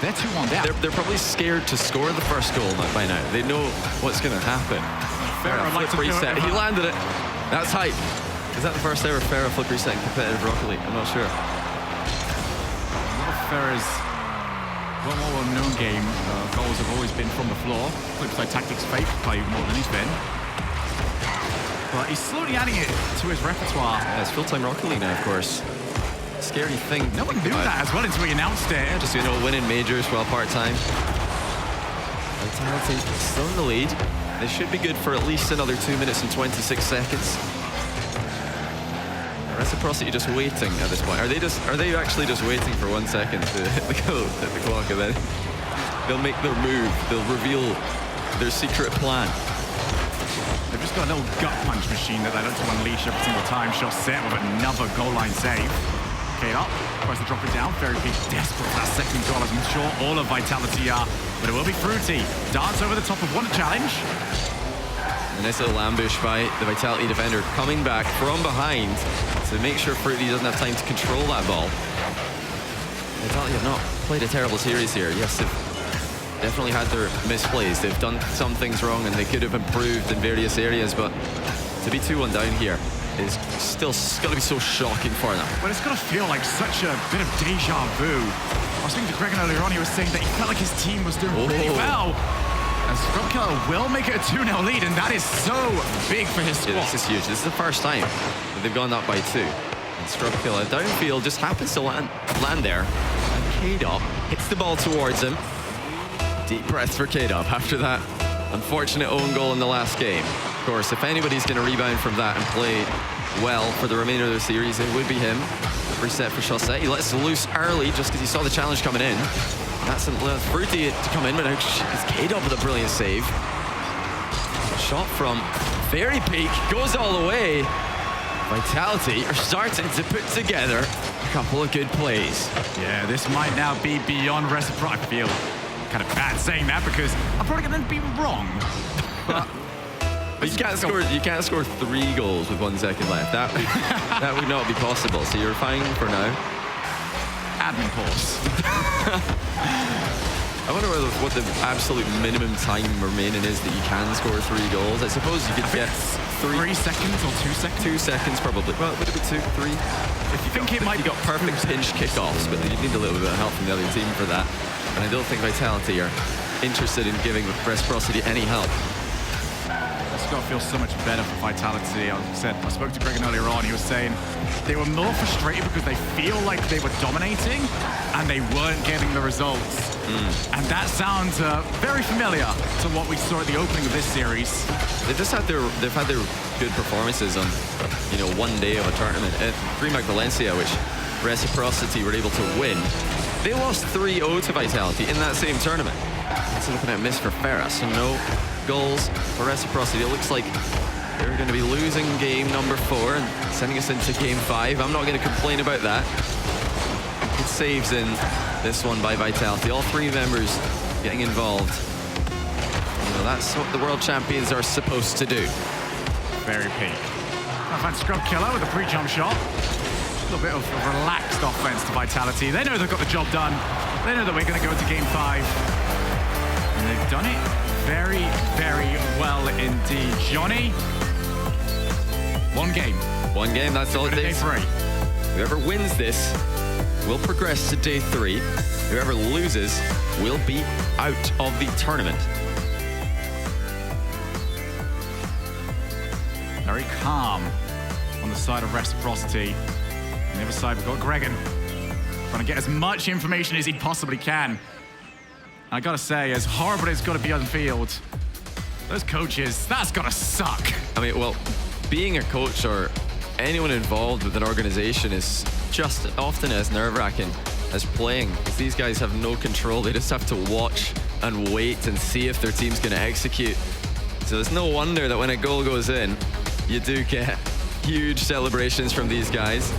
Speaker 4: they're 2-1 down.
Speaker 5: They're probably scared to score the first goal by now. They know what's going to happen.
Speaker 4: Farah
Speaker 5: flip reset. He landed it. That's hype. Is that the first ever Farah flip reset in competitive Rocket League? I'm not sure.
Speaker 4: One of Farah's more well-known game goals have always been from the floor. Flipside tactics fake by more than he's been. But he's slowly adding it to his repertoire.
Speaker 5: Yeah, it's full-time Rocket League now, of course. Scary thing.
Speaker 4: No one knew that as well until he announced it.
Speaker 5: Yeah, just, winning majors while part-time. Vitality still in the lead. They should be good for at least another 2 minutes and 26 seconds. Reciprocity just waiting at this point. Are they actually just waiting for 1 second to hit the clock, and then they'll make their move. They'll reveal their secret plan.
Speaker 4: They've just got a little gut punch machine that they look to unleash every single time. Set with another goal line save. Okay, up, tries to drop it down. Very big, desperate for that second goal, as I'm sure all of Vitality are. But it will be Fruity. Darts over the top of one challenge.
Speaker 5: A nice little ambush by the Vitality defender, coming back from behind to make sure Fruity doesn't have time to control that ball. Vitality have not played a terrible series here. Yes, they've definitely had their misplays. They've done some things wrong and they could have improved in various areas, but to be 2-1 down here is still going to be so shocking for them.
Speaker 4: But it's going to feel like such a bit of deja vu. I was speaking to Greg earlier on, he was saying that he felt like his team was doing really well. And Scrubkiller will make it a 2-0 lead, and that is so big for his squad.
Speaker 5: Yeah, this is huge. This is the first time that they've gone up by 2. And Scrubkiller downfield just happens to land there. And K-Dop hits the ball towards him. Deep breath for K-Dop after that unfortunate own goal in the last game. Of course, if anybody's going to rebound from that and play well for the remainder of the series, it would be him. Reset for Chaussette. He lets loose early just because he saw the challenge coming in. That's Fruity to come in, but it's K-Dop with a brilliant save. Shot from very peak, goes all the way. Vitality are starting to put together a couple of good plays.
Speaker 4: Yeah, this might now be beyond Reciprocity. I feel kind of bad saying that because I'm probably going to be wrong.
Speaker 5: But you can't score 3 goals with 1 second left. That would not be possible. So you're fine for now.
Speaker 4: Admin pause.
Speaker 5: I wonder what the absolute minimum time remaining is that you can score 3 goals. I suppose you could get
Speaker 4: 3 seconds or 2 seconds?
Speaker 5: 2 seconds probably. Well, would it be 2, 3?
Speaker 4: If you think it might
Speaker 5: be got perfect pinch kickoffs, but you need a little bit of help from the other team for that. And I don't think Vitality are interested in giving Reciprocity any help.
Speaker 4: It's got to feel so much better for Vitality. I spoke to Greg earlier on. He was saying they were more frustrated because they feel like they were dominating and they weren't getting the results. And that sounds very familiar to what we saw at the opening of this series.
Speaker 5: They've had their good performances on, one day of a tournament at DreamHack Valencia, which Reciprocity were able to win. They lost 3-0 to Vitality in that same tournament. It's looking at miss for Ferris, so no goals for Reciprocity. It looks like they're going to be losing game number 4 and sending us into game 5. I'm not going to complain about that. Good saves in this one by Vitality. All 3 members getting involved. That's what the world champions are supposed to do.
Speaker 4: Very peak. I've had Scrubkiller with a pre-jump shot. A little bit of relaxed offense to Vitality. They know they've got the job done. They know that we're going to go into game 5. And they've done it very, very well indeed. Johnny, 1 game.
Speaker 5: 1 game, that's all it takes.
Speaker 4: Day 3.
Speaker 5: Whoever wins this will progress to day 3. Whoever loses will be out of the tournament.
Speaker 4: Very calm on the side of Reciprocity. On the other side, we've got Gregan trying to get as much information as he possibly can. I gotta say, as horrible as it's gotta be on the field, those coaches, that's gotta suck.
Speaker 5: I mean, well, being a coach or anyone involved with an organization is just often as nerve-wracking as playing, because these guys have no control. They just have to watch and wait and see if their team's gonna execute. So there's no wonder that when a goal goes in, you do get huge celebrations from these guys.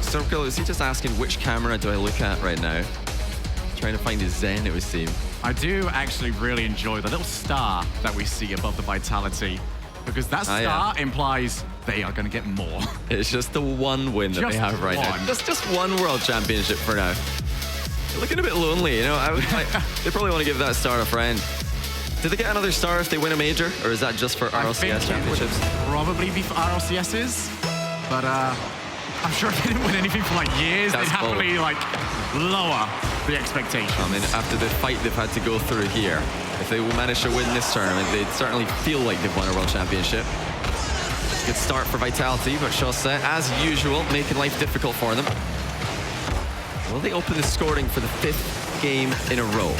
Speaker 5: Circle, is he just asking which camera do I look at right now? Trying to find his zen, it would seem.
Speaker 4: I do actually really enjoy the little star that we see above the Vitality, because that star implies they are going to get more.
Speaker 5: It's just the 1 win that they have right now. That's just 1 world championship for now. They're looking a bit lonely, they probably want to give that star a friend. Did they get another star if they win a major, or is that just for RLCS championships?
Speaker 4: It would probably be for RLCSs, but I'm sure if they didn't win anything for years, they'd happily lower the expectations.
Speaker 5: I mean, after the fight they've had to go through here, if they will manage to win this tournament, they'd certainly feel like they've won a world championship. Good start for Vitality, but Chaussette, as usual, making life difficult for them. Will they open the scoring for the 5th game in a row?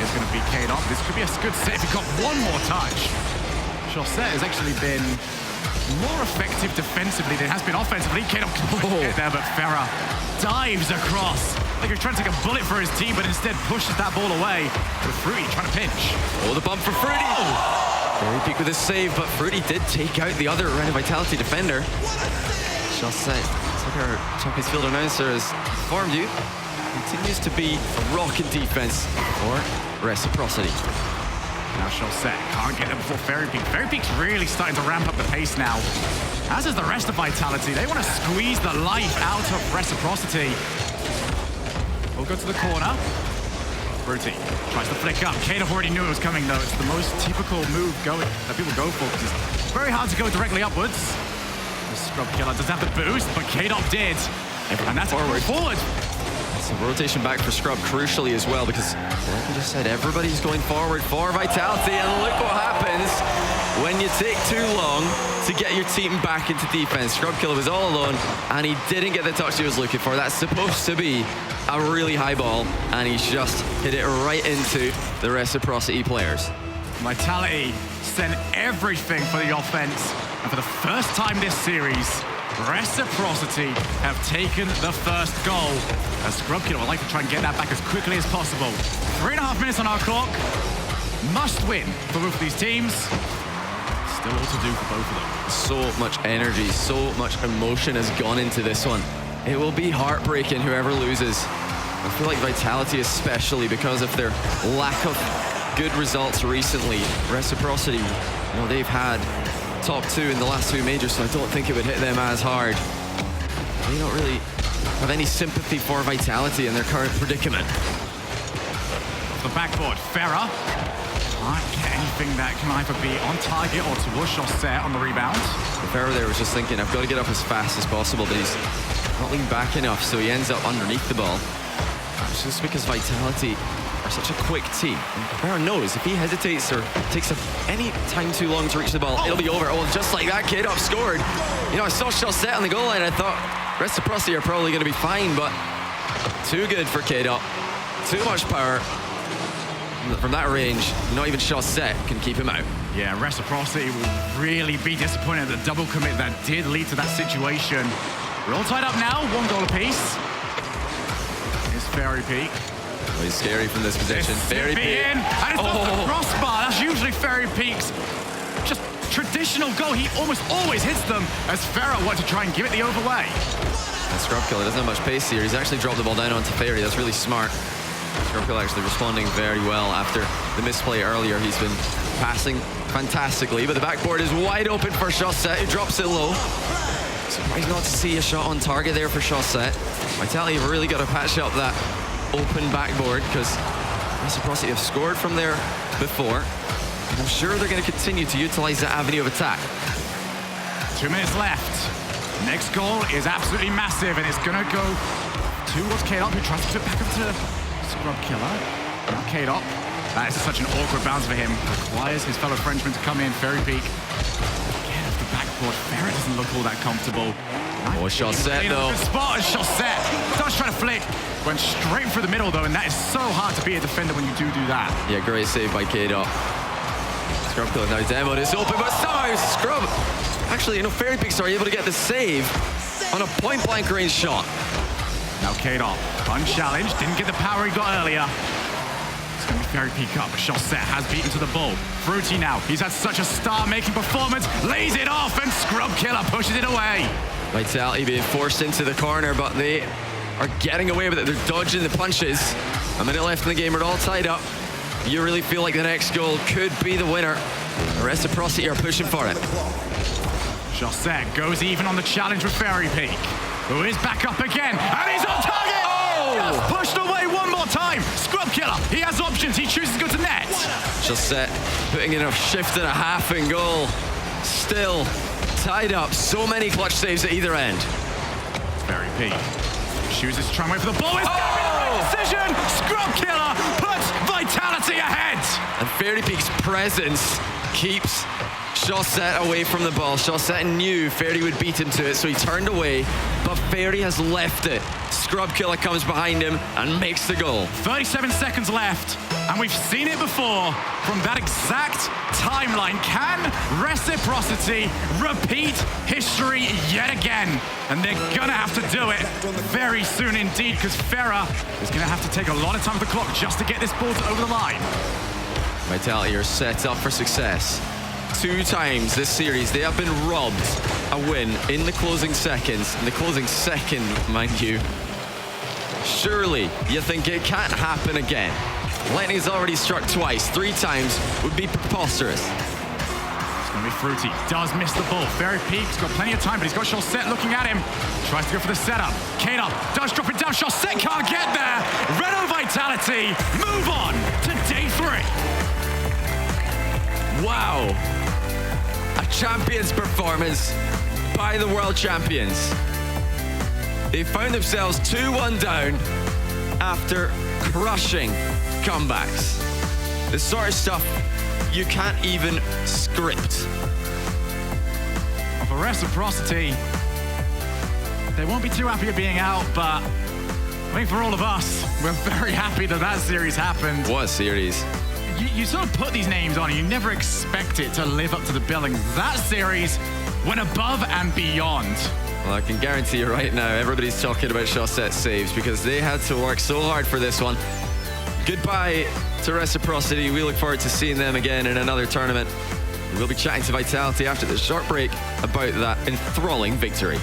Speaker 4: is going to be K-Dot. This could be a good set if he got one more touch. Chaussette has actually been more effective defensively than it has been offensively. K-Dot can get there, but Farah dives across. Like he's trying to take a bullet for his team, but instead pushes that ball away. With Fruity trying to pinch.
Speaker 5: Oh, the bump for Fruity. Very peak with his save, but Fruity did take out the other Ren Vitality defender. Chaussette, it's like our Champions Field announcer has informed you, continues to be a rocking defense for Reciprocity.
Speaker 4: Now Chaussette can't get there before Fairy Peak. Fairy Peak's really starting to ramp up the pace now, as is the rest of Vitality. They want to squeeze the life out of Reciprocity. We'll go to the corner. Fruity tries to flick up. K-Dot already knew it was coming, though. It's the most typical move that people go for, because it's very hard to go directly upwards. The Scrub Killer doesn't have the boost, but K-Dot did. And that's forward.
Speaker 5: It's a rotation back for Scrub crucially as well, because like I just said, everybody's going forward for Vitality, and look what happens when you take too long to get your team back into defense. Scrub Killer was all alone, and he didn't get the touch he was looking for. That's supposed to be a really high ball, and he's just hit it right into the Reciprocity players.
Speaker 4: Vitality sent everything for the offense, and for the first time this series, Reciprocity have taken the first goal. As Scrub Killer would like to try and get that back as quickly as possible. 3.5 minutes on our clock. Must win for both of these teams. Still all to do for both of them.
Speaker 5: So much energy, so much emotion has gone into this one. It will be heartbreaking whoever loses. I feel like Vitality, especially because of their lack of good results recently. Reciprocity, they've had top 2 in the last 2 majors, so I don't think it would hit them as hard. They don't really have any sympathy for Vitality in their current predicament.
Speaker 4: The backboard, Farah can't get anything that can either be on target or towards Chaussette on the rebound.
Speaker 5: Farah there was just thinking, I've got to get up as fast as possible, but he's not leaned back enough, so he ends up underneath the ball. It's just because Vitality are such a quick team. And Farah knows if he hesitates or takes any time too long to reach the ball, it'll be over. Oh, just like that, K-Dot scored. I saw Chaussette on the goal line. I thought Reciprocity are probably going to be fine, but too good for K-Dot. Too much power. From that range, not even Chaussette can keep him out.
Speaker 4: Yeah, Reciprocity will really be disappointed at the double commit that did lead to that situation. We're all tied up now, 1 goal apiece. Here's Fairy Peak.
Speaker 5: Oh, he's scary from this position. Fairy Peak.
Speaker 4: And it's off the crossbar. That's usually Fairy Peak's just traditional goal. He almost always hits them, as Farah wants to try and give it the overlay.
Speaker 5: And Scrub Killer doesn't have much pace here. He's actually dropped the ball down onto Fairy. That's really smart. Scrub Killer actually responding very well after the misplay earlier. He's been passing fantastically, but the backboard is wide open for Chaussette, who drops it low. Surprised not to see a shot on target there for Chaussette. Vitality have really got to patch up that open backboard, because Reciprocity have scored from there before. And I'm sure they're going to continue to utilize that avenue of attack.
Speaker 4: 2 minutes left. Next goal is absolutely massive, and it's going to go towards K-Dot, who tries to put it back up to Scrub Killer. Now K-Dot. That is such an awkward bounce for him. Requires his fellow Frenchman to come in. Fairy Peak. Again, off the backboard. Farah doesn't look all that comfortable.
Speaker 5: Oh, Chaussette, though.
Speaker 4: Good spot, and Chaussette does try to flick. Went straight through the middle, though, and that is so hard to be a defender when you do that.
Speaker 5: Yeah, great save by K-Dot. Scrub Killer now demoed. It's open, but somehow Scrub. Actually, Fairy Peaks are able to get the save on a point-blank range shot.
Speaker 4: Now K-Dot, unchallenged, didn't get the power he got earlier. It's going to be Fairy Peak up, but Chaussette has beaten to the ball. Fruity now, he's had such a star-making performance, lays it off, and Scrub Killer pushes it away.
Speaker 5: Vitality being forced into the corner, but they are getting away with it. They're dodging the punches. A minute left in the game, we're all tied up. You really feel like the next goal could be the winner. Reciprocity are pushing for it.
Speaker 4: Chaussette goes even on the challenge with Fairy Peak, who is back up again, and he's on target! Just pushed away one more time. Scrub Killer, he has options, he chooses to go to net.
Speaker 5: Chaussette putting in a shift and a half in goal. Still tied up, so many clutch saves at either end.
Speaker 4: Fairy Peak chooses to try and wait for the ball. It's gonna be the right decision. Scrub Killer puts Vitality ahead.
Speaker 5: And Fairy Peak's presence keeps Chaussette away from the ball. Chaussette knew Fairy would beat him to it, so he turned away, but Fairy has left it. Scrub Killer comes behind him and makes the goal.
Speaker 4: 37 seconds left. And we've seen it before from that exact timeline. Can Reciprocity repeat history yet again? And they're gonna have to do it very soon indeed, because Farah is gonna have to take a lot of time on the clock just to get this ball over the line.
Speaker 5: Vitality are set up for success. 2 times this series, they have been robbed a win in the closing seconds. In the closing second, mind you. Surely, you think it can't happen again. Lightning's already struck twice. 3 times would be preposterous.
Speaker 4: It's going to be Fruity. Does miss the ball. Very peaked. He's got plenty of time, but he's got Chaussette looking at him. Tries to go for the setup. Kato does drop it down. Chaussette can't get there. Renault Vitality move on to day 3.
Speaker 5: Wow. A champion's performance by the world champions. They found themselves 2-1 down after crushing comebacks. The sort of stuff you can't even script.
Speaker 4: For Reciprocity, they won't be too happy at being out, but I think for all of us, we're very happy that that series happened.
Speaker 5: What a series.
Speaker 4: You sort of put these names on and you never expect it to live up to the billing. That series went above and beyond.
Speaker 5: Well, I can guarantee you right now, everybody's talking about Chaussette saves because they had to work so hard for this one. Goodbye to Reciprocity. We look forward to seeing them again in another tournament. We'll be chatting to Vitality after this short break about that enthralling victory.